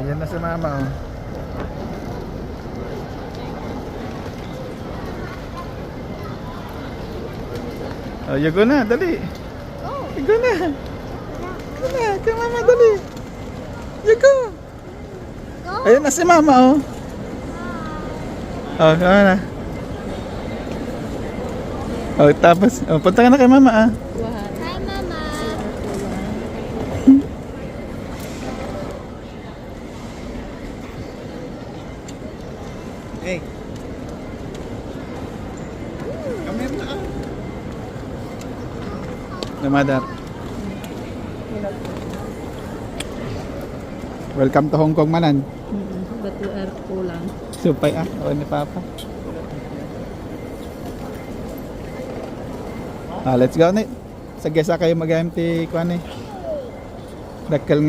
Yan na si mama, oh. Oh, you go na, dali. You go na. Go na, kay mama, dali. You go. Ayan na si mama, oh. Oh, kaya na. Oh, tapos, oh, punta ka na kay mama, ah. Hi, Mama. Hey. Come here na, ah. The mother. Welcome to Hong Kong, Manan. Batu air pulang. Supay, ah. O ni Papa. Ah, let's go, Nit. Sagya sa kayo mag-empty, kuan eh. Dakal nga.